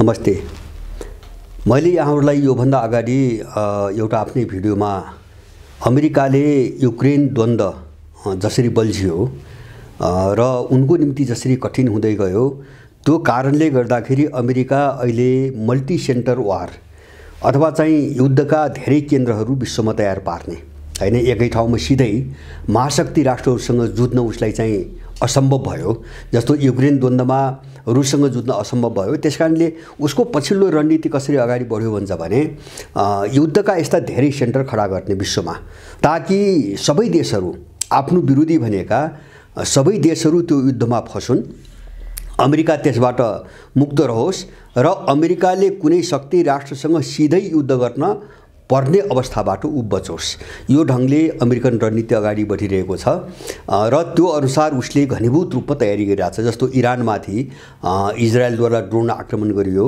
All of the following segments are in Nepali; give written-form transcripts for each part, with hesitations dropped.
नमस्ते। मैले यहाँहरूलाई योभन्दा अगाडि एउटा आफ्नै भिडियोमा अमेरिकाले युक्रेन द्वन्द्व जसरी बल्झियो र उनको निम्ति जसरी कठिन हुँदै गयो, त्यो कारणले गर्दाखेरि अमेरिका अहिले मल्टी सेन्टर वार अथवा चाहिँ युद्धका धेरै केन्द्रहरू विश्वमा तयार पार्ने हैन, एकै ठाउँमा सिधै महाशक्ति राष्ट्रहरूसँग जुझ्न उसलाई चाहिँ असम्भव भयो। जस्तो युक्रेन द्वन्द्वमा रुससँग जुझ्न असम्भव भयो। त्यसकारणले उसको पछिल्लो रणनीति कसरी अगाडि बढ्यो भन्छ भने युद्धका यस्ता धेरै सेन्टर खडा गर्ने विश्वमा, ताकि सबै देशहरू आफ्नो विरोधी भनेका सबै देशहरू त्यो युद्धमा फसुन्, अमेरिका त्यसबाट मुक्त रहोस् र अमेरिकाले कुनै शक्ति राष्ट्रसँग सिधै युद्ध गर्न पर्ने अवस्थाबाट बचोस्। यो ढङ्गले अमेरिकन रणनीति अगाडि बढिरहेको छ र त्यो अनुसार उसले घनीभूत रूपमा तयारी गरिरहेछ। जस्तो इरानमाथि इजरायलद्वारा ड्रोन आक्रमण गरियो,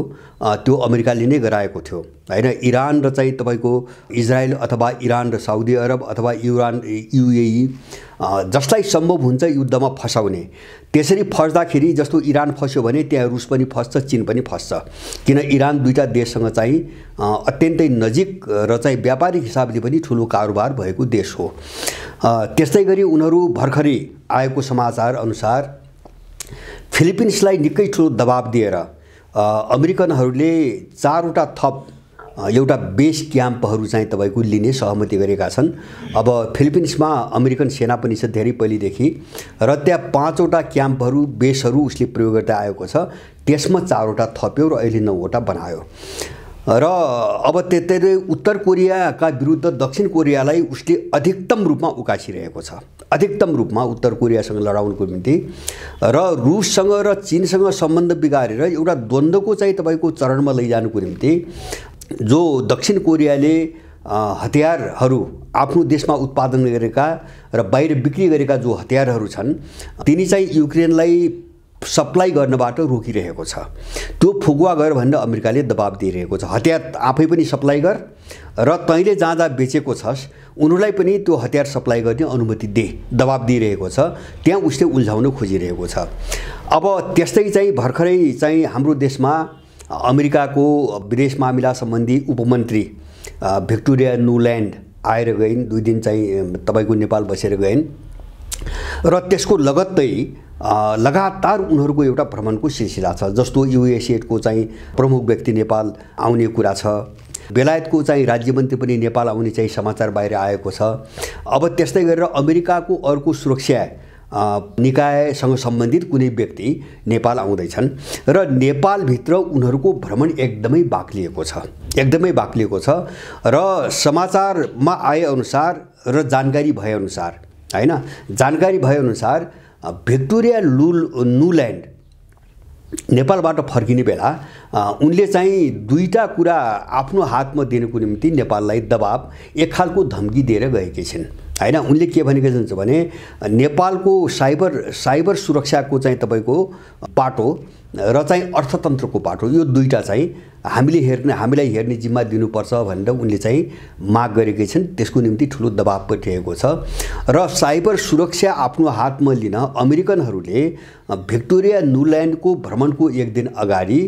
त्यो अमेरिकाले नै गराएको थियो हैन। इरान र चाहिँ तपाईको इजरायल अथवा इरान र साउदी अरब अथवा युएई जसलाई सम्भव हुन्छ युद्धमा फसाउने, त्यसरी फस्दाखेरि जस्तो इरान फस्यो भने त्यहाँ रुस पनि फस्छ, चीन पनि फस्छ, किन इरान दुईटा देशसँग चाहिँ अत्यन्तै नजिक र चाहिँ व्यापारिक हिसाबले पनि ठुलो कारोबार भएको देश हो। त्यस्तै गरी उनीहरू भर्खरै आएको समाचार अनुसार फिलिपिन्सलाई निकै ठुलो दबाब दिएर अमेरिकनहरूले 4वटा थप एउटा बेस क्याम्पहरू चाहिँ तपाईको लिने सहमति गरेका छन्। अब फिलिपिन्समा अमेरिकन सेना पनि छ धेरै पहिलेदेखि र त्यहाँ 5वटा क्याम्पहरू बेसहरू उसले प्रयोग गर्दै आएको छ। त्यसमा 4वटा थप्यो र अहिले 9वटा बनायो र अब त्यतै उत्तर कोरियाका विरुद्ध दक्षिण कोरियालाई उसले अधिकतम रूपमा उकासिरहेको छ, अधिकतम रूपमा उत्तर कोरियासँग लडाउनको निम्ति र रुससँग र चीनसँग सम्बन्ध बिगारेर एउटा द्वन्द्वको चाहिँ तपाईको चरणमा लैजानुको निम्ति जो दक्षिण कोरियाले हतियारहरू आफ्नो देशमा उत्पादन गरेका र बाहिर बिक्री गरेका जो हतियारहरू छन्, तिनी चाहिँ युक्रेनलाई सप्लाई गर्नबाट रोकिरहेको छ। त्यो फुकुवा गर भनेर अमेरिकाले दबाब दिइरहेको छ। हतियार आफै पनि सप्लाई गर र तैँले जहाँ जहाँ बेचेको छस् उनीहरूलाई पनि त्यो हतियार सप्लाई गर्ने अनुमति दे, दबाब दिइरहेको छ। त्यहाँ उसले उल्झाउन खोजिरहेको छ। अब त्यस्तै चाहिँ भर्खरै चाहिँ हाम्रो देशमा अमेरिकाको विदेश मामिला सम्बन्धी उपमन्त्री भिक्टोरिया नुल्यान्ड आएर गइन्, 2 दिन चाहिँ तपाईको नेपाल बसेर गइन् र त्यसको लगत्तै लगातार उनीहरूको एउटा भ्रमणको सिलसिला छ। जस्तो युएसएडको चाहिँ प्रमुख व्यक्ति नेपाल आउने कुरा छ, बेलायतको चाहिँ राज्यमन्त्री पनि नेपाल आउने चाहिँ समाचार बाहिर आएको छ। अब त्यस्तै गरेर अमेरिकाको अर्को सुरक्षा निकायसँग सम्बन्धित कुनै व्यक्ति नेपाल आउँदैछन् र नेपालभित्र उनीहरूको भ्रमण एकदमै बाक्लिएको छ, एकदमै बाक्लिएको छ र समाचारमा आएअनुसार र जानकारी भएअनुसार हैन, जानकारी भएअनुसार भिक्टोरिया नुल्यान्ड नेपालबाट फर्किने बेला उनले चाहिँ 2टा कुरा आफ्नो हातमा दिनको निम्ति नेपाललाई दबाब एक खालको धम्की दिएर गएकी छिन् हैन। उनले के भनेको छ भने नेपालको साइबर सुरक्षाको चाहिँ तपाईको पाटो र चाहिँ अर्थतन्त्रको पाटो, यो 2टा चाहिँ हामीलाई हेर्ने जिम्मा दिनुपर्छ भनेर उनले चाहिँ माग गरेकी छिन्। त्यसको निम्ति ठुलो दबाब परिरहेको छ र साइबर सुरक्षा आफ्नो हातमा लिन अमेरिकनहरूले भिक्टोरिया नुल्यान्डको भ्रमणको 1 दिन अगाडि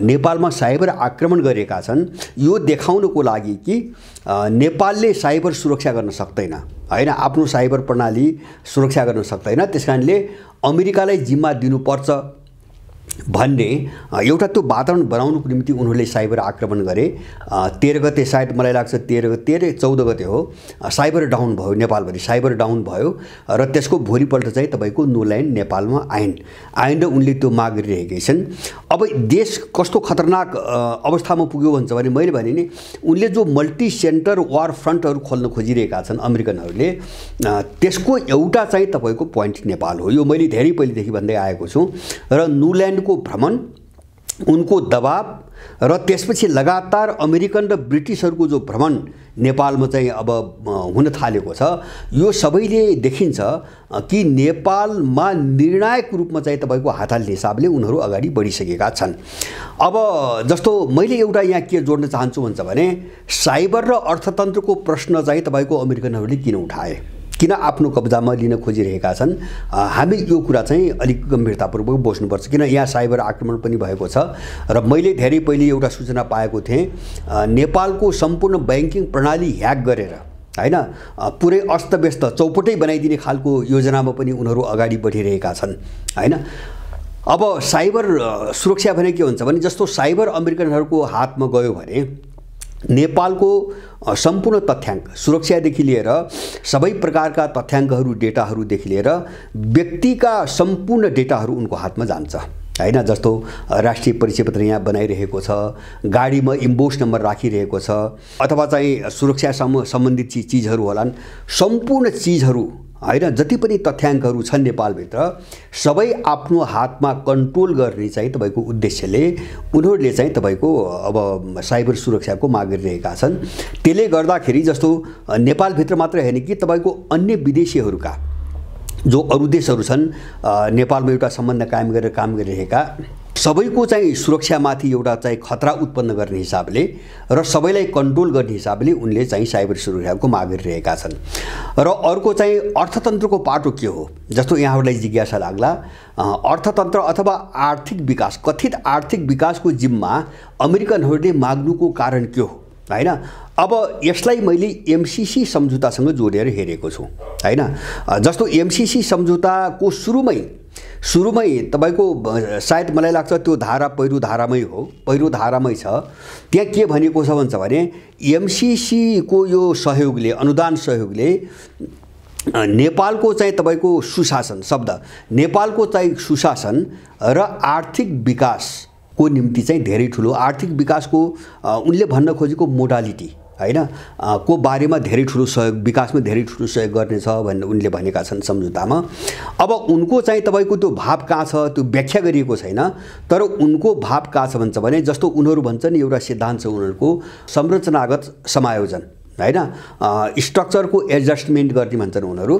नेपालमा साइबर आक्रमण गरेका छन्। यो देखाउनको लागि कि नेपालले साइबर सुरक्षा गर्न सक्दैन हैन, आफ्नो साइबर प्रणाली सुरक्षा गर्न सक्दैन, त्यसकारणले अमेरिकालाई जिम्मा दिनुपर्छ भन्ने एउटा त्यो वातावरण बनाउनुको निम्ति उनीहरूले साइबर आक्रमण गरे। 13 गते सायद मलाई लाग्छ 14 गते हो, साइबर डाउन भयो, नेपालभरि साइबर डाउन भयो र त्यसको भोलिपल्ट चाहिँ तपाईको नुल्यान्ड नेपालमा आइन् र उनले त्यो माग गरिरहेकी छिन्। अब देश कस्तो खतरनाक अवस्थामा पुग्यो भन्छ भने मैले भने नि उनले जो मल्टी सेन्टर वार फ्रन्टहरू खोल्न खोजिरहेका छन् अमेरिकनहरूले, त्यसको एउटा चाहिँ तपाईको पोइन्ट नेपाल हो। यो मैले धेरै पहिलेदेखि भन्दै आएको छु र नुल्यान्ड को भ्रमण, उनको दबाब र त्यसपछि लगातार अमेरिकन र ब्रिटिसहरूको जो भ्रमण नेपालमा चाहिँ अब हुन थालेको छ, यो सबैले देखिन्छ कि नेपालमा निर्णायक रूपमा चाहिँ तपाईको हात हाल्ने हिसाबले उनीहरू अगाडि बढिसकेका छन्। अब जस्तो मैले एउटा यहाँ के जोड्न चाहन्छु भन्छ भने साइबर र अर्थतन्त्रको प्रश्न चाहिँ तपाईको अमेरिकनहरूले किन किन आफ्नो कब्जामा लिन खोजिरहेका छन्, हामी यो कुरा चाहिँ अलिक गम्भीरतापूर्वक बस्नुपर्छ। किन यहाँ साइबर आक्रमण पनि भएको छ र मैले धेरै पहिले एउटा सूचना पाएको थिएँ, नेपालको सम्पूर्ण ब्याङ्किङ प्रणाली ह्याक गरेर हैन पुरै अस्तव्यस्त चौपटै बनाइदिने खालको योजनामा पनि उनीहरू अगाडि बढिरहेका छन् हैन। अब साइबर सुरक्षा भने के हुन्छ भने जस्तो साइबर अमेरिकनहरूको हातमा गयो भने नेपालको सम्पूर्ण तथ्याङ्क सुरक्षादेखि लिएर सबै प्रकारका तथ्याङ्कहरू डेटाहरूदेखि लिएर व्यक्तिका सम्पूर्ण डेटाहरू उनको हातमा जान्छ हैन। जस्तो राष्ट्रिय परिचय पत्र यहाँ बनाइरहेको छ, गाडीमा इम्बोस नम्बर राखिरहेको छ, अथवा चाहिँ सुरक्षा सम्बन्धित चिजहरू होलान्, सम्पूर्ण चिजहरू हैन जति पनि तथ्याङ्कहरू छन् नेपालभित्र सबै आफ्नो हातमा कन्ट्रोल गर्ने चाहिँ तपाईको उद्देश्यले उनीहरूले चाहिँ तपाईको अब साइबर सुरक्षाको माग गरिरहेका छन्। त्यसले गर्दाखेरि जस्तो नेपालभित्र मात्र हैन कि तपाईको अन्य विदेशीहरूका जो अरू देशहरू छन् नेपालमा एउटा सम्बन्ध कायम गरेर काम गरिरहेका सबैको चाहिँ सुरक्षामाथि एउटा चाहिँ खतरा उत्पन्न गर्ने हिसाबले र सबैलाई कन्ट्रोल गर्ने हिसाबले उनले चाहिँ साइबर सुरक्षाको माग गरिरहेका छन्। र अर्को चाहिँ अर्थतन्त्रको पाटो के हो, जस्तो यहाँहरूलाई जिज्ञासा लाग्ला, अर्थतन्त्र अथवा आर्थिक विकास, कथित आर्थिक विकासको जिम्मा अमेरिकनहरूले माग्नुको कारण के हो हैन। अब यसलाई मैले एमसीसी सम्झौतासँग जोडेर हेरेको छु हैन। जस्तो एमसीसी सम्झौताको सुरुमै तपाईको सायद मलाई लाग्छ त्यो धारा पहिरो धारामै हो, पहिरो धारामै छ। त्यहाँ के भनेको छ भन्छ भने एमसीसी को यो सहयोगले, अनुदान सहयोगले नेपालको चाहिँ तपाईको सुशासन शब्द, नेपालको चाहिँ सुशासन र आर्थिक विकासको निम्ति चाहिँ धेरै ठुलो आर्थिक विकासको उनले भन्न खोजेको मोडालिटी हैन को बारेमा धेरै ठुलो सहयोग, विकासमा धेरै ठुलो सहयोग गर्नेछ भनेर उनले भनेका छन् सम्झौतामा। अब उनको चाहिँ तपाईको त्यो भाव कहाँ छ त्यो व्याख्या गरिएको छैन, तर उनको भाव कहाँ छ भन्छ भने जस्तो उनीहरू भन्छन् एउटा सिद्धान्त छ उनीहरूको संरचनागत समायोजन हैन, स्ट्रक्चरको एडजस्टमेन्ट गर्ने भन्छन् उनीहरू।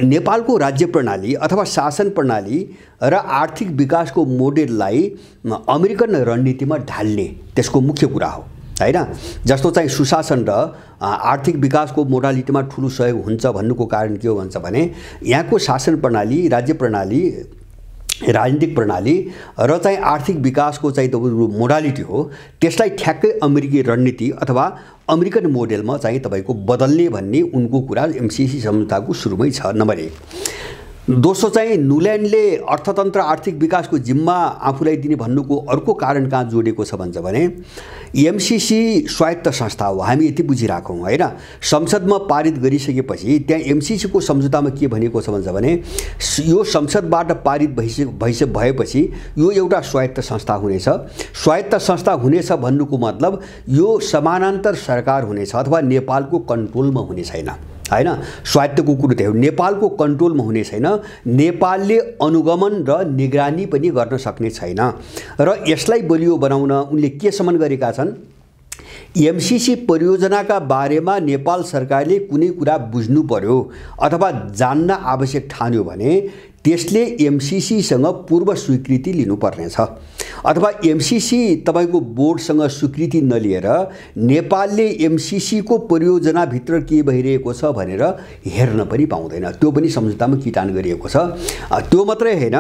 नेपालको राज्य प्रणाली अथवा शासन प्रणाली र आर्थिक विकासको मोडेललाई अमेरिकन रणनीतिमा ढाल्ने त्यसको मुख्य कुरा हो हैन। जस्तो चाहिँ सुशासन र आर्थिक विकासको मोडालिटीमा ठुलो सहयोग हुन्छ भन्नुको कारण के हो भन्छ भने यहाँको शासन प्रणाली, राज्य प्रणाली, राजनीतिक प्रणाली र चाहिँ आर्थिक विकासको चाहिँ मोडालिटी हो, त्यसलाई ठ्याक्कै अमेरिकी रणनीति अथवा अमेरिकन मोडेलमा चाहिँ तपाईको बदल्ने भन्ने उनको कुरा एमसीसी सम्झौताको सुरुमै छ, नम्बर 1। दोस्रो चाहिँ न्युल्यान्डले अर्थतन्त्र आर्थिक विकासको जिम्मा आफूलाई दिने भन्नुको अर्को कारण कहाँ जोडेको छ भन्छ भने एमसीसी स्वायत्त संस्था हो, हामी यति बुझिराखौँ हैन। संसदमा पारित गरिसकेपछि त्यहाँ एमसीसीको सम्झौतामा के भनेको छ भन्छ भने यो संसदबाट पारित भएपछि यो एउटा स्वायत्त संस्था हुनेछ। स्वायत्त संस्था हुनेछ भन्नुको मतलब यो समानान्तर सरकार हुनेछ अथवा नेपालको कन्ट्रोलमा हुने छैन हैन। स्वायत्तको कुरो त्यो नेपालको कन्ट्रोलमा हुने छैन, नेपालले अनुगमन र निगरानी पनि गर्न सक्ने छैन। र यसलाई बलियो बनाउन उनले के सम्म गरेका छन्, एमसीसी परियोजनाका बारेमा नेपाल सरकारले कुनै कुरा बुझ्नु पर्यो अथवा जान्न आवश्यक ठान्यो भने त्यसले एमसीसीसँग पूर्व स्वीकृति लिनुपर्नेछ अथवा एमसीसी तपाईको बोर्डसँग स्वीकृति नलिएर नेपालले एमसीसीको परियोजनाभित्र के भइरहेको छ भनेर हेर्न पनि पाउँदैन। त्यो पनि सम्झौतामा किटान गरिएको छ। त्यो मात्रै हैन,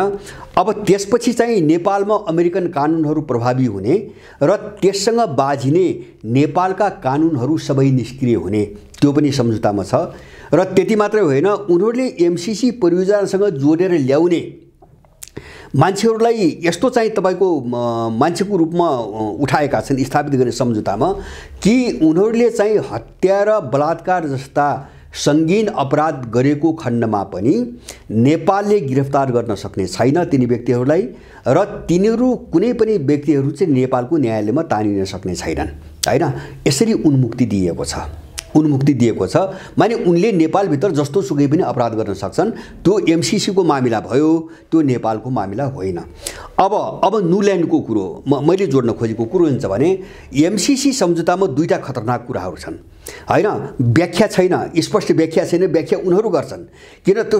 अब त्यसपछि चाहिँ नेपालमा अमेरिकन कानुनहरू प्रभावी हुने र त्यससँग बाझिने नेपालका कानुनहरू सबै निष्क्रिय हुने, त्यो पनि सम्झौतामा छ। र त्यति मात्रै होइन, उनीहरूले एमसीसी परियोजनासँग जोडेर ल्याउने मान्छेहरूलाई यस्तो चाहिँ तपाईको मान्छेको रूपमा उठाएका छन् स्थापित गर्ने सम्झौतामा कि उनीहरूले चाहिँ हत्या र बलात्कार जस्ता सङ्गीन अपराध गरेको खण्डमा पनि नेपालले गिरफ्तार गर्न सक्ने छैन तिनी व्यक्तिहरूलाई र तिनीहरू कुनै पनि व्यक्तिहरू चाहिँ नेपालको न्यायालयमा तानिन सक्ने छैनन् हैन। यसरी उन्मुक्ति दिएको छ। माने उनले नेपालभित्र जस्तो सुकै पनि अपराध गर्न सक्छन्। त्यो एमसीसीको मामिला भयो, त्यो नेपालको मामिला होइन। अब न्युल्यान्डको कुरो मैले जोड्न खोजेको कुरो हुन्छ भने एमसीसी सम्झौतामा दुईटा खतरनाक कुराहरू छन् हैन। व्याख्या छैन, स्पष्ट व्याख्या छैन, व्याख्या उनीहरू गर्छन् किन त्यो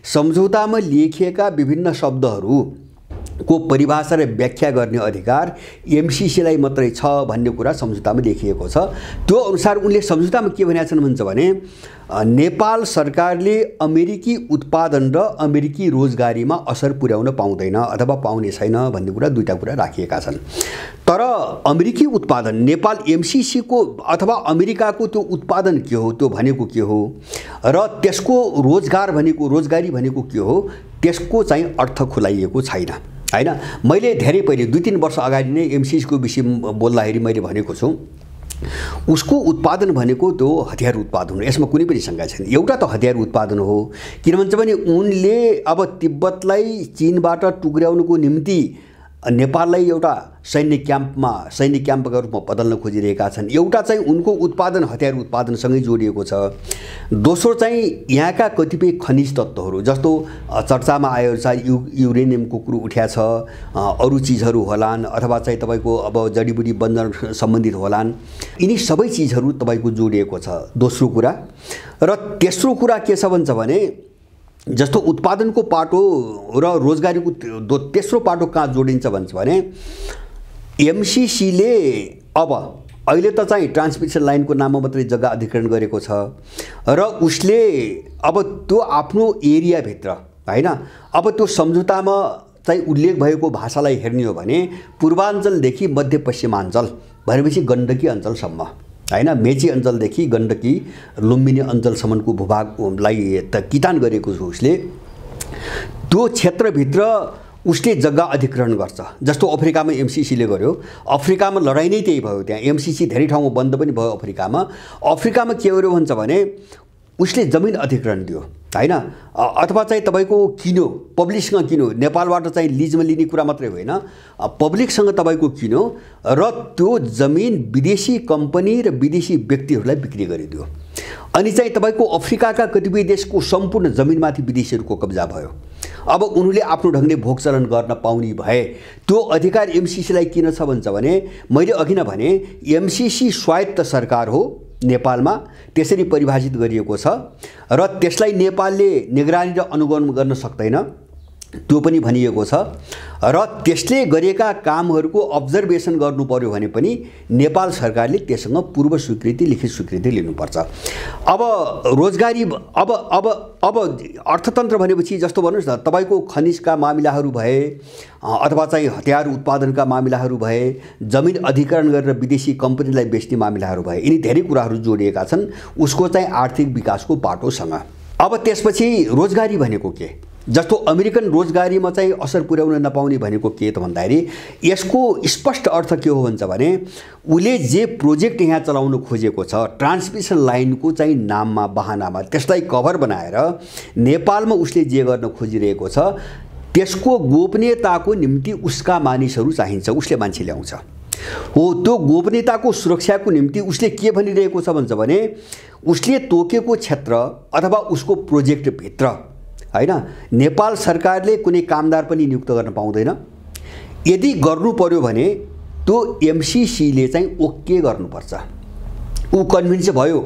सम्झौतामा लेखिएका विभिन्न शब्दहरू को परिभाषा र व्याख्या गर्ने अधिकार एमसीसीलाई मात्रै छ भन्ने कुरा सम्झौतामा लेखिएको छ। त्यो अनुसार उनले सम्झौतामा के भनेका छन् भन्छ भने नेपाल सरकारले अमेरिकी उत्पादन र अमेरिकी रोजगारीमा असर पुर्याउन पाउँदैन अथवा पाउने छैन भन्ने कुरा दुईटा कुरा राखिएका छन्। तर अमेरिकी उत्पादन नेपाल एमसीसीको अथवा अमेरिकाको त्यो उत्पादन के हो, त्यो भनेको के हो र त्यसको रोजगारी भनेको के हो, त्यसको चाहिँ अर्थ खुलाइएको छैन हैन। मैले धेरै पहिले 2-3 वर्ष अगाडि नै एमसीसीको विषयमा बोल्दाखेरि मैले भनेको छु उसको उत्पादन भनेको त्यो हतियार उत्पादन हो, यसमा कुनै पनि शङ्का छैन। एउटा त हतियार उत्पादन हो, किन भन्छ भने उनले अब तिब्बतलाई चीनबाट टुक्र्याउनुको निम्ति नेपाललाई एउटा सैन्य क्याम्पका रूपमा बदल्न खोजिरहेका छन्। एउटा चाहिँ उनको उत्पादन हतियार उत्पादनसँगै जोडिएको छ। दोस्रो चाहिँ यहाँका कतिपय खनिज तत्त्वहरू जस्तो चर्चामा आयो युरेनियमको कुरो उठ्या छ, अरू चिजहरू होलान् अथवा चाहिँ तपाईको अब जडीबुटी बन्जर सम्बन्धित होलान्। यिनी सबै चिजहरू तपाईको जोडिएको छ दोस्रो कुरा। र तेस्रो कुरा के छ भन्छ भने जस्तो उत्पादनको पाटो र रोजगारीको तेस्रो पाटो कहाँ जोडिन्छ भन्छ भने एमसीसीले अब अहिले त चाहिँ ट्रान्समिसन लाइनको नाममा मात्रै जग्गा अधिग्रहण गरेको छ र उसले अब त्यो आफ्नो एरियाभित्र हैन, अब त्यो सम्झौतामा चाहिँ उल्लेख भएको भाषालाई हेर्ने हो भने पूर्वाञ्चलदेखि मध्यपश्चिमाञ्चल भनेपछि गण्डकी अञ्चलसम्म हैन, मेची अञ्चलदेखि गण्डकी लुम्बिनी अञ्चलसम्मको भूभागलाई त किटान गरेको छ उसले। त्यो क्षेत्रभित्र उसले जग्गा अधिग्रहण गर्छ। जस्तो अफ्रिकामा एमसीसीले गर्यो, अफ्रिकामा लडाइँ नै त्यही भयो। त्यहाँ एमसीसी धेरै ठाउँमा बन्द पनि भयो अफ्रिकामा। अफ्रिकामा के गर्यो भन्छ भने उसले जमिन अधिग्रहण दियो हैन, अथवा चाहिँ तपाईको किन्यो, पब्लिकसँग किन्यो। नेपालबाट चाहिँ लिजमा लिने कुरा मात्रै होइन, पब्लिकसँग तपाईको किन्यो र त्यो जमिन विदेशी कम्पनी र विदेशी व्यक्तिहरूलाई बिक्री गरिदियो। अनि चाहिँ तपाईको अफ्रिकाका कतिपय देशको सम्पूर्ण जमिनमाथि विदेशीहरूको कब्जा भयो। अब उनीहरूले आफ्नो ढङ्गले भोग चलन गर्न पाउने भए त्यो अधिकार एमसीसीलाई किन छ भन्छ भने मैले अघि नै भने एमसीसी स्वायत्त सरकार हो नेपालमा, त्यसरी परिभाषित गरिएको छ र त्यसलाई नेपालले निगरानी र अनुगमन गर्न सक्दैन, त्यो पनि भनिएको छ। र त्यसले गरेका कामहरूको अब्जर्भेसन गर्नु पर्यो भने पनि नेपाल सरकारले त्यससँग पूर्व स्वीकृति, लिखित स्वीकृति लिनुपर्छ। अब रोजगारी अब अर्थतन्त्र भनेपछि जस्तो भन्नुहोस् न, तपाईको खनिजका मामिलाहरू भए अथवा चाहिँ हतियार उत्पादनका मामिलाहरू भए, जमिन अधिग्रहण गरेर विदेशी कम्पनीलाई बेच्ने मामिलाहरू भए, यिनी धेरै कुराहरू जोडिएका छन् उसको चाहिँ आर्थिक विकासको बाटोसँग। अब त्यसपछि रोजगारी भनेको के, जस्तो अमेरिकन रोजगारीमा चाहिँ असर पुर्याउन नपाउने भनेको के त भन्दाखेरि यसको स्पष्ट अर्थ के हो भन्छ भने उले जे प्रोजेक्ट यहाँ चलाउन खोजेको छ ट्रान्समिसन लाइनको चाहिँ नाममा बहानामा त्यसलाई कभर बनाएर नेपालमा उसले जे गर्न खोजिरहेको छ त्यसको गोपनीयताको निम्ति उसका मानिसहरू चाहिन्छ, उसले मान्छे ल्याउँछ। हो, त्यो गोपनीयताको सुरक्षाको निम्ति उसले के भनिरहेको छ भन्छ भने उसले तोकेको क्षेत्र अथवा उसको प्रोजेक्टभित्र हैन नेपाल सरकारले कुनै कामदार पनि नियुक्त गर्न पाउँदैन। यदि गर्नु पर्यो भने त्यो एमसीसीले चाहिँ ओके गर्नुपर्छ। ऊ कन्भिन्स भयो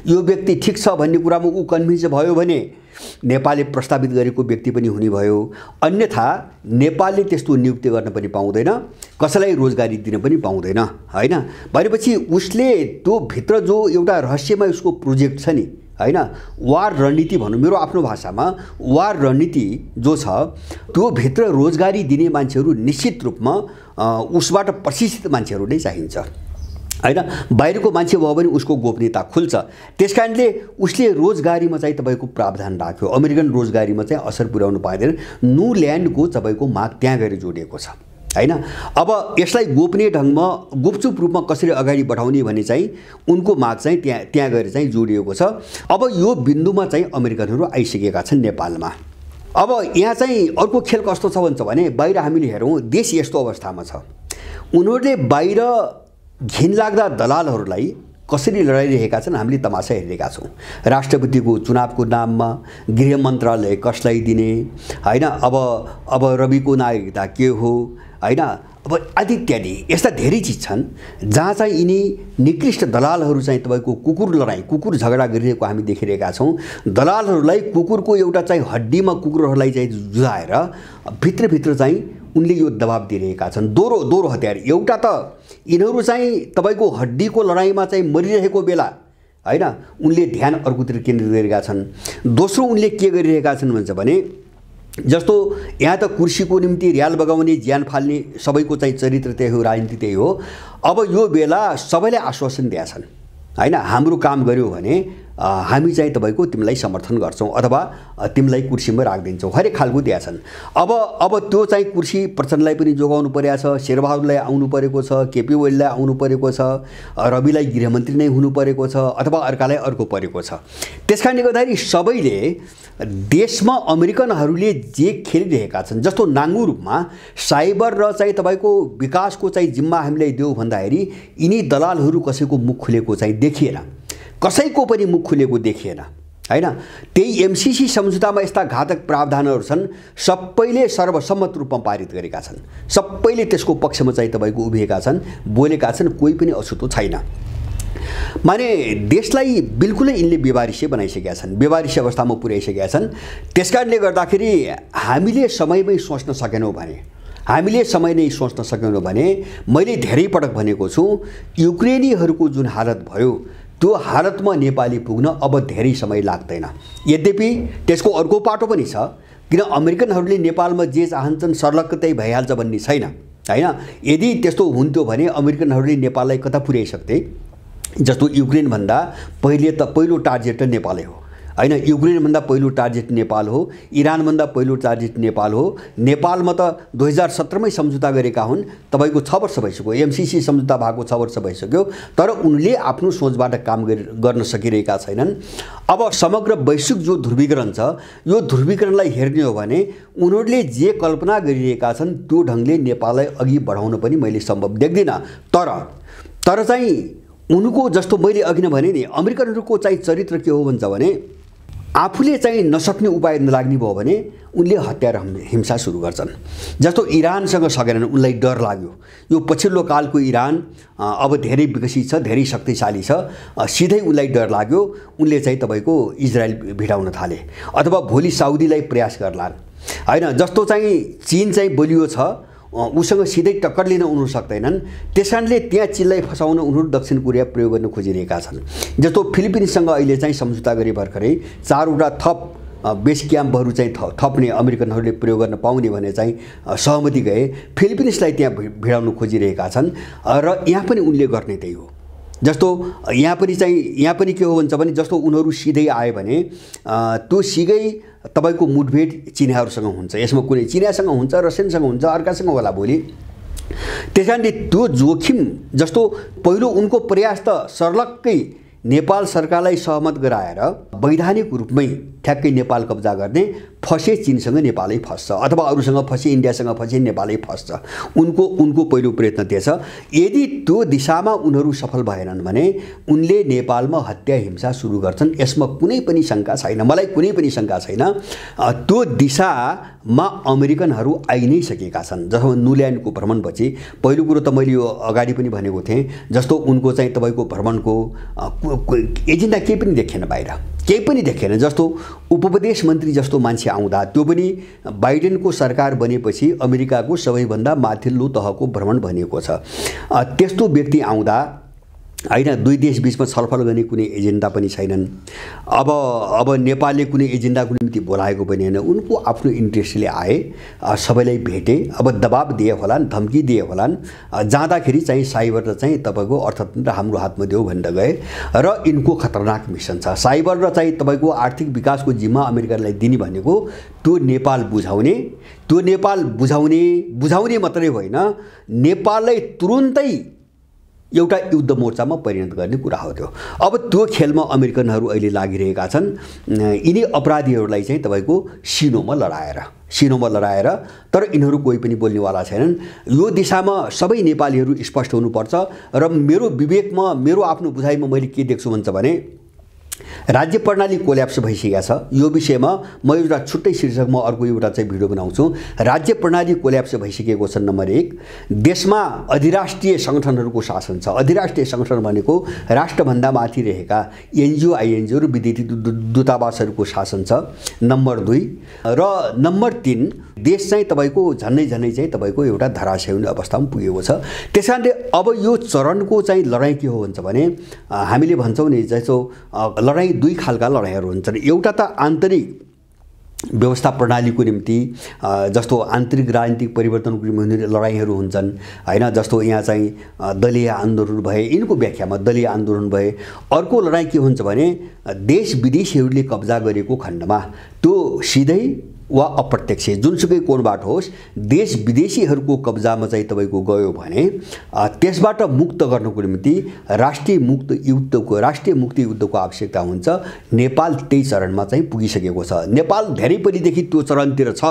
यो व्यक्ति ठिक छ भन्ने कुरामा ऊ कन्भिन्स भयो भने नेपालले प्रस्तावित गरेको व्यक्ति पनि हुने भयो, अन्यथा नेपालले त्यस्तो नियुक्ति गर्न पनि पाउँदैन, कसैलाई रोजगारी दिन पनि पाउँदैन हैन। भनेपछि उसले त्यो भित्र जो एउटा रहस्यमय उसको प्रोजेक्ट छ नि हैन, वार रणनीति भनौँ, मेरो आफ्नो भाषामा वार रणनीति जो छ त्यो भित्र रोजगारी दिने मान्छेहरू निश्चित रूपमा उसबाट प्रशिक्षित मान्छेहरू नै चाहिन्छ हैन। बाहिरको मान्छे भयो भने उसको गोपनीयता खुल्छ। त्यसकारणले उसले रोजगारीमा चाहिँ तपाईको प्रावधान राख्यो, अमेरिकन रोजगारीमा चाहिँ असर पुर्याउनु पाइँदैन। न्यू ल्यान्डको तपाईको माग त्यहाँ गएर जोडिएको छ हैन। अब यसलाई गोपनीय ढङ्गमा गुपचुप रूपमा कसरी अगाडि बढाउने भन्ने चाहिँ उनको माग चाहिँ त्यहाँ गएर चाहिँ जोडिएको छ। अब यो बिन्दुमा चाहिँ अमेरिकनहरू आइसकेका छन् नेपालमा। अब यहाँ चाहिँ अर्को खेल कस्तो छ भन्छ भने बाहिर हामीले हेरौँ देश यस्तो अवस्थामा छ, उनीहरूले बाहिर घिनलाग्दा दलालहरूलाई कसरी लडाइरहेका छन् हामीले तमासा हेरिरहेका छौँ। राष्ट्रपतिको चुनावको नाममा गृह मन्त्रालय कसलाई दिने हैन, अब रविको नागरिकता के हो हैन, अब आदि इत्यादि यस्ता धेरै चिज छन् जहाँ चाहिँ यिनी निकृष्ट दलालहरू चाहिँ तपाईको कुकुर झगडा गरिरहेको हामी देखिरहेका छौँ। दलालहरूलाई कुकुरको एउटा चाहिँ हड्डीमा कुकुरहरूलाई चाहिँ जुझाएर भित्रभित्र चाहिँ उनले यो दबाब दिइरहेका छन्। दोहोरो हतियार, एउटा त यिनीहरू चाहिँ तपाईको हड्डीको लडाईँमा चाहिँ मरिरहेको बेला हैन उनले ध्यान अर्कोतिर केन्द्रित गरेका छन्। दोस्रो उनले के गरिरहेका छन् भन्छ भने जस्तो यहाँ त कुर्सीको निम्ति र्याल बगाउने ज्यान फाल्ने सबैको चाहिँ चरित्र त्यही हो, राजनीति त्यही हो। अब यो बेला सबैले आश्वासन दिएका छन् हैन, हाम्रो काम गर्यो भने हामी चाहिँ तपाईको तिमीलाई समर्थन गर्छौं अथवा तिमीलाई कुर्सीमा राख्दिन्छौं, हरेक खालको दिएका छन्। अब त्यो चाहिँ कुर्सी प्रचण्डलाई पनि जोगाउनु परेको छ, शेरबहादुरलाई आउनु परेको छ, केपी ओलीलाई आउनु परेको छ, रविलाई गृहमन्त्री नै हुनु परेको छ अथवा अर्कालाई अर्को परेको छ। त्यसकारणले गर्दाखेरि सबैले देशमा अमेरिकनहरूले जे खेलिरहेका छन्, जस्तो नाङ्गो रूपमा साइबर र चाहिँ तपाईको विकासको चाहिँ जिम्मा हामीलाई देऊ भन्दाखेरि यिनी दलालहरू कसैको मुख खुलेको चाहिँ देखिएन, कसैको पनि मुख खुलेको देखिएन हैन। त्यही एमसीसी सम्झौतामा यस्ता घातक प्रावधानहरू छन्, सबैले सर्वसम्मत रूपमा पारित गरेका छन्, सबैले त्यसको पक्षमा चाहिँ तपाईको उभिएका छन्, बोलेका छन्, कोही पनि अछुतो छैन। माने देशलाई बिल्कुलै यिनले बेवारिसे बनाइसकेका छन्, बेवारिसे अवस्थामा पुर्याइसकेका छन्। त्यसकारणले गर्दाखेरि हामीले समयमै सोच्न सकेनौँ भने, हामीले समय नै सोच्न सकेनौँ भने, मैले धेरै पटक भनेको छु युक्रेनीहरूको जुन हालत भयो त्यो हालतमा नेपाली पुग्न अब धेरै समय लाग्दैन। यद्यपि त्यसको अर्को पाटो पनि छ, किन अमेरिकनहरूले नेपालमा जे चाहन्छन् सर्लक्कै भइहाल्छ भन्ने छैन हैन। यदि त्यस्तो हुन्थ्यो भने अमेरिकनहरूले नेपाललाई कता पुर्याइसक्थे। जस्तो युक्रेन भन्दा पहिलो टार्गेट त नेपालै हो हैन, युक्रेन भन्दा पहिलो टार्गेट नेपाल हो, इरान भन्दा पहिलो टार्गेट नेपाल हो। नेपालमा त 2017 मै सम्झौता गरेका हुन्, तपाईको 6 वर्ष भइसक्यो, एमसीसी सम्झौता भएको 6 वर्ष भइसक्यो, तर उनले आफ्नो सोचबाट काम गर्न सकिरहेका छैनन्। अब समग्र वैश्विक जो ध्रुवीकरण छ, यो ध्रुवीकरणलाई हेर्ने हो भने उनीहरूले जे कल्पना गरिरहेका छन् त्यो ढंगले नेपाललाई अघि बढाउन पनि मैले सम्भव देख्दिन। तर चाहिँ उनको जस्तो मैले अघि नै भने नि, अमेरिकनहरूको चाहिँ चरित्र के हो भन्छ भने आफूले चाहिँ नसक्ने उपाय नलाग्ने भयो भने उनले हत्या र हिंसा सुरु गर्छन्। जस्तो इरानसँग सकेनन्, उनलाई डर लाग्यो, यो पछिल्लो कालको इरान अब धेरै विकसित छ, धेरै शक्तिशाली छ, सिधै उनलाई डर लाग्यो, उनले चाहिँ तपाईको इजरायल भिडाउन थाले अथवा भोलि साउदीलाई प्रयास गर्लान् हैन। जस्तो चाहिँ चीन चाहिँ बलियो छ, उसँग सिधै टक्कर लिन उनीहरू सक्दैनन्, त्यसकारणले त्यहाँ चीनलाई फसाउन उनीहरू दक्षिण कोरिया प्रयोग गर्न खोजिरहेका छन्। जस्तो फिलिपिन्ससँग अहिले चाहिँ सम्झौता गरे भर्खरै 4 वटा थप बेस क्याम्पहरू चाहिँ थप्ने अमेरिकनहरूले प्रयोग गर्न पाउने भने चाहिँ सहमति गए। फिलिपिन्सलाई त्यहाँ भिडाउन खोजिरहेका छन् र यहाँ पनि उनले गर्ने त्यही हो। जस्तो यहाँ पनि के हो भन्छ भने जस्तो उनीहरू सिधै आए भने त्यो सिधै तपाईको मुठभेड चीनाहरूसँग हुन्छ, यसमा कुनै चीनासँग हुन्छ, रसियनसँग हुन्छ, अर्कासँग होला भोलि। त्यसकारणले त्यो जोखिम, जस्तो पहिलो उनको प्रयास त सर्लक्कै नेपाल सरकारलाई सहमत गराएर वैधानिक रूपमै ठ्याक्कै नेपाल कब्जा गर्ने, फसे चीनसँग नेपालै फस्छ अथवा अरूसँग फसे इन्डियासँग फसे नेपालै फस्छ, उनको पहिलो प्रयत्न त्यो छ। यदि त्यो दिशामा उनीहरू सफल भएनन् भने उनले नेपालमा हत्या हिंसा सुरु गर्छन्, यसमा कुनै पनि शंका छैन, मलाई कुनै पनि शंका छैन। त्यो दिशामा अमेरिकनहरू आइ नै सकेका छन्। जस्तो न्युल्यान्डको भ्रमणपछि पहिलो कुरो त मैले यो अगाडि पनि भनेको थिएँ, जस्तो उनको चाहिँ तपाईको भ्रमणको एजेन्डा केही पनि देखिएन, बाहिर केही पनि देखिएन। जस्तो उपप्रदेश मन्त्री जस्तो मान्छे आउँदा, त्यो पनि बाइडेनको सरकार बनेपछि अमेरिकाको सबैभन्दा माथिल्लो तहको भ्रमण भनिएको छ, त्यस्तो व्यक्ति आउँदा हैन, दुई देश बीचमा छलफल गर्ने कुनै एजेन्डा पनि छैनन्। अब नेपालले कुनै एजेन्डाको निम्ति बोलाएको पनि हैन, उनको आफ्नो इन्ट्रेस्टले आए, सबैलाई भेटे, अब दबाब दिए होलान्, धम्की दिए होलान्, जाँदाखेरि चाहिँ साइबर र चाहिँ तपाईको अर्थतन्त्र हाम्रो हातमा देऊ भनेर गए र यिनको खतरनाक मिसन छ। साइबर र चाहिँ तपाईको आर्थिक विकासको जिम्मा अमेरिकालाई दिने भनेको त्यो नेपाल बुझाउने मात्रै होइन, नेपाललाई तुरुन्तै एउटा युद्ध मोर्चामा परिणत गर्ने कुरा हो त्यो। अब त्यो खेलमा अमेरिकनहरू अहिले लागिरहेका छन्, यिनी अपराधीहरूलाई चाहिँ तपाईको सिनोमा लडाएर, तर यिनीहरू कोही पनि बोल्नेवाला छैनन्। यो दिशामा सबै नेपालीहरू स्पष्ट हुनुपर्छ। र मेरो विवेकमा, मेरो आफ्नो बुझाइमा मैले के देख्छु भन्छ भने राज्य प्रणाली कोल्याप्स भइसकेको छ। यो विषयमा म एउटा छुट्टै शीर्षकमा अर्को एउटा चाहिँ भिडियो बनाउँछु। राज्य प्रणाली कोल्याप्स भइसकेको छ। नम्बर 1, देशमा अधिराष्ट्रिय सङ्गठनहरूको शासन छ। अधिराष्ट्रिय सङ्गठन भनेको राष्ट्रभन्दा माथि रहेका एनजिओ, आइएनजिओ र विदेशी दूतावासहरूको शासन छ। नम्बर 2 र नम्बर 3, देश चाहिँ तपाईको झन्नै चाहिँ तपाईको एउटा धराशयी हुने अवस्थामा पुगेको छ। त्यसकारणले अब यो चरणको चाहिँ लडाईँ के हो भन्छ भने हामीले भन्छौँ नि जस्तो लडाईँ दुई खालका लडाईँहरू हुन्छन्। एउटा त आन्तरिक व्यवस्था प्रणालीको निम्ति जस्तो आन्तरिक राजनीतिक परिवर्तनको निम्ति लडाईँहरू हुन्छन् हैन। जस्तो यहाँ चाहिँ दलीय आन्दोलन भए, यिनको व्याख्यामा दलीय आन्दोलन भए। अर्को लडाईँ के हुन्छ भने देश विदेशीहरूले कब्जा गरेको खण्डमा त्यो सिधै वा अप्रत्यक्ष जुनसुकै कोणबाट होस् देश विदेशीहरूको कब्जामा चाहिँ तपाईको गयो भने त्यसबाट मुक्त गर्नको निम्ति राष्ट्रिय मुक्ति युद्धको आवश्यकता हुन्छ। नेपाल त्यही चरणमा चाहिँ पुगिसकेको छ। नेपाल धेरै पहिलेदेखि त्यो चरणतिर छ,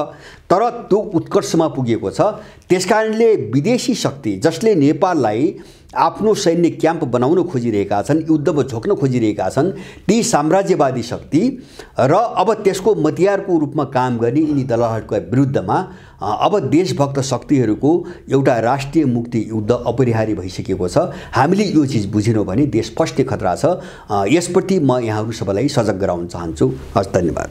तर त्यो उत्कर्षमा पुगेको छ। त्यसकारणले विदेशी शक्ति जसले नेपाललाई आफ्नो सैन्य क्याम्प बनाउन खोजिरहेका छन्, युद्धमा झोक्न खोजिरहेका छन्, ती साम्राज्यवादी शक्ति र अब त्यसको मतियारको रूपमा काम गर्ने यिनी दलहरूका विरुद्धमा अब देशभक्त शक्तिहरूको एउटा राष्ट्रिय मुक्ति युद्ध अपरिहार्य भइसकेको छ। हामीले यो चीज बुझिनौँ भने देश फस्टे खतरा छ। यसप्रति म यहाँहरू सबैलाई सजग गराउन चाहन्छु। हस्, धन्यवाद।